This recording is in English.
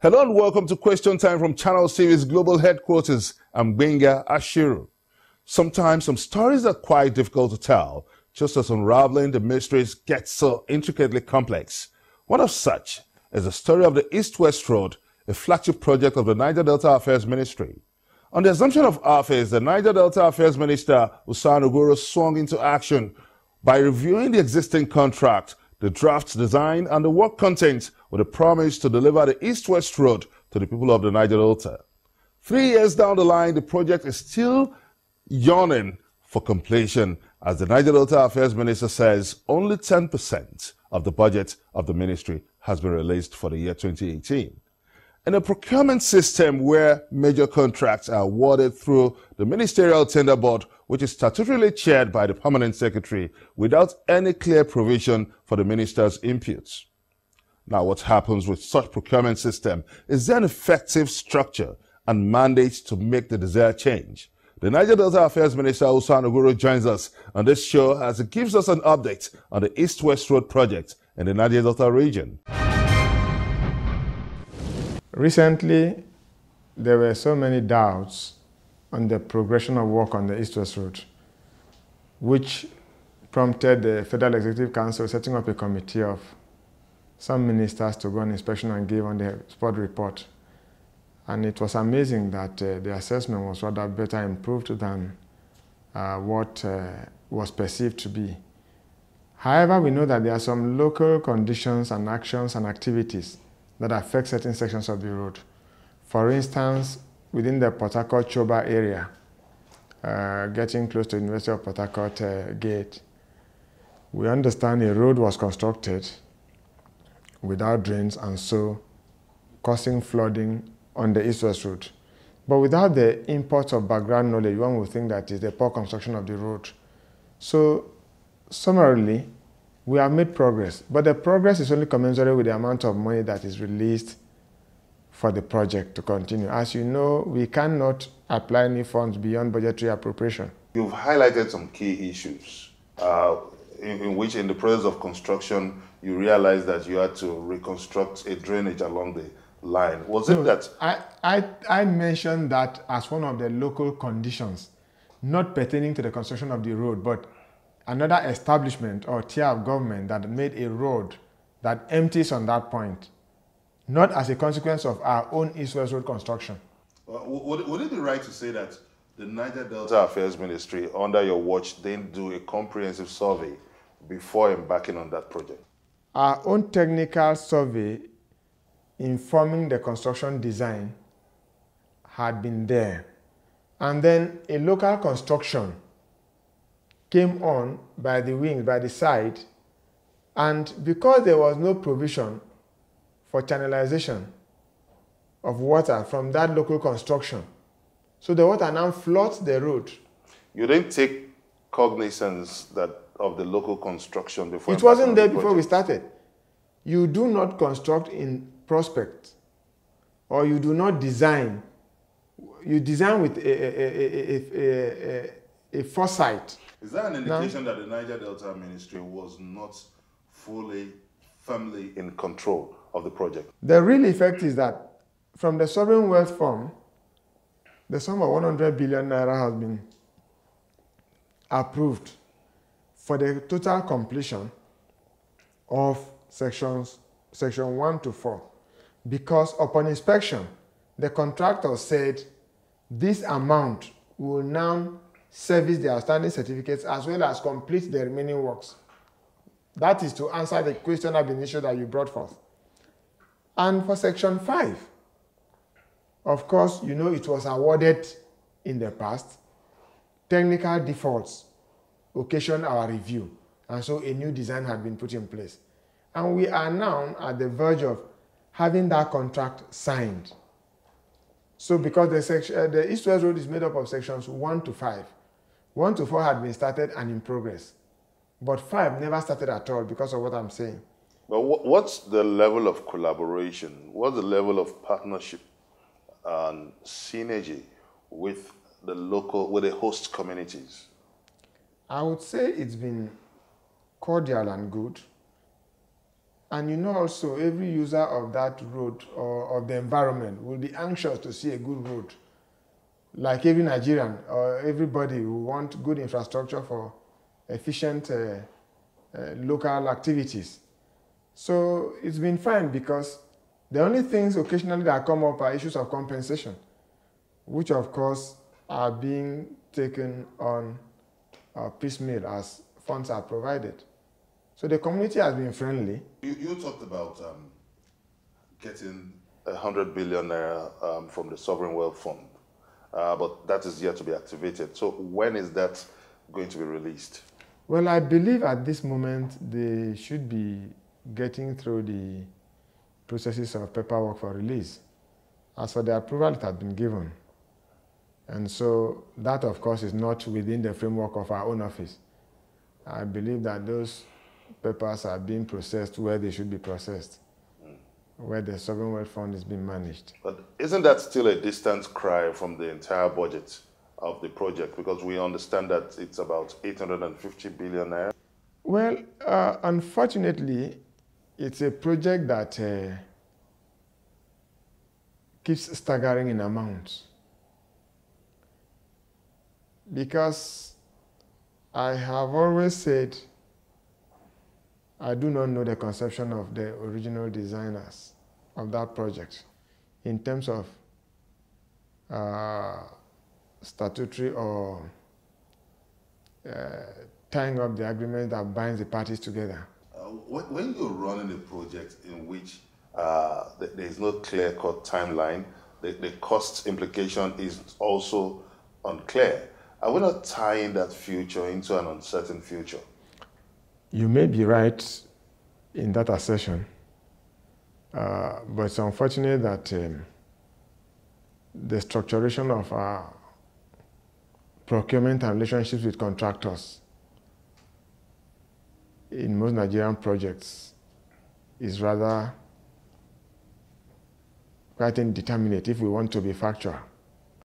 Hello and welcome to Question Time from Channel Series Global Headquarters. I'm Benga Ashiru. Sometimes some stories are quite difficult to tell, just as unraveling the mysteries gets so intricately complex. One of such is the story of the East-West Road, a flagship project of the Niger-Delta Affairs Ministry. On the assumption of office, the Niger-Delta Affairs Minister, Usan Ogoro, swung into action by reviewing the existing contract, the draft design, and the work content with a promise to deliver the East-West Road to the people of the Niger-Delta. 3 years down the line, the project is still yawning for completion. As the Niger-Delta Affairs Minister says, only 10% of the budget of the ministry has been released for the year 2018. In a procurement system where major contracts are awarded through the Ministerial Tender Board, which is statutorily chaired by the Permanent Secretary, without any clear provision for the minister's inputs. Now, what happens with such procurement system? Is there an effective structure and mandate to make the desired change? The Niger-Delta Affairs Minister, Usan Ogoro, joins us on this show as he gives us an update on the East-West Road project in the Niger-Delta region. Recently, there were so many doubts on the progression of work on the East-West Road, which prompted the Federal Executive Council setting up a committee of some ministers to go on inspection and give on the spot report. And it was amazing that the assessment was rather better improved than what was perceived to be. However, we know that there are some local conditions and actions and activities that affect certain sections of the road. For instance, within the Port Harcourt-Choba area, getting close to the University of Port Harcourt gate, we understand a road was constructed without drains and so causing flooding on the East-West Road. But without the import of background knowledge, one would think that it's the poor construction of the road. So, summarily, we have made progress, but the progress is only commensurate with the amount of money that is released for the project to continue. As you know, we cannot apply any funds beyond budgetary appropriation. You've highlighted some key issues in which, in the process of construction, you realized that you had to reconstruct a drainage along the line. Was it that? I mentioned that as one of the local conditions, not pertaining to the construction of the road, but another establishment or tier of government that made a road that empties on that point, not as a consequence of our own East-West Road construction. Would it be right to say that the Niger-Delta Affairs Ministry, under your watch, didn't do a comprehensive survey before embarking on that project? Our own technical survey informing the construction design had been there. And then a local construction came on by the wings, by the side, and because there was no provision for channelization of water from that local construction, so the water now floods the road. You didn't take cognizance of the local construction before? It wasn't there before we started. You do not construct in prospect, or you do not design. You design with a foresight. Is that an indication that the Niger-Delta Ministry was not firmly in control of the project? The real effect is that from the Sovereign Wealth Fund, the sum of 100 billion naira has been approved for the total completion of section 1 to 4. Because upon inspection, the contractor said this amount will now service the outstanding certificates as well as complete the remaining works. That is to answer the question of the issue that you brought forth. And for section 5, of course, you know it was awarded in the past. Technical defaults occasioned our review, and so a new design had been put in place. And we are now at the verge of having that contract signed. So because the East-West Road is made up of sections 1 to 5. 1 to 4 had been started and in progress. But 5 never started at all because of what I'm saying. But what's the level of collaboration? What's the level of partnership and synergy with the host communities? I would say it's been cordial and good. And you know also every user of that road or of the environment will be anxious to see a good road. Like every Nigerian or everybody who want good infrastructure for efficient local activities. So it's been fine because the only things occasionally that come up are issues of compensation, which of course are being taken on piecemeal as funds are provided. So the community has been friendly. You talked about getting 100 billion naira from the Sovereign Wealth Fund, but that is yet to be activated. So when is that going to be released? Well, I believe at this moment they should be getting through the processes of paperwork for release. As for the approval, it has been given. And so that, of course, is not within the framework of our own office. I believe that those papers are being processed where they should be processed, where the Sovereign Wealth Fund is being managed. But isn't that still a distant cry from the entire budget of the project? Because we understand that it's about 850 billion naira. Well, unfortunately, it's a project that keeps staggering in amounts. Because I have always said I do not know the conception of the original designers of that project in terms of statutory or tying up the agreement that binds the parties together. When you're running a project in which there is no clear-cut timeline, the cost implication is also unclear. Are we not tying that future into an uncertain future? You may be right in that assertion, but it's unfortunate that the structuration of our procurement and relationships with contractors in most Nigerian projects is rather quite indeterminate if we want to be factual.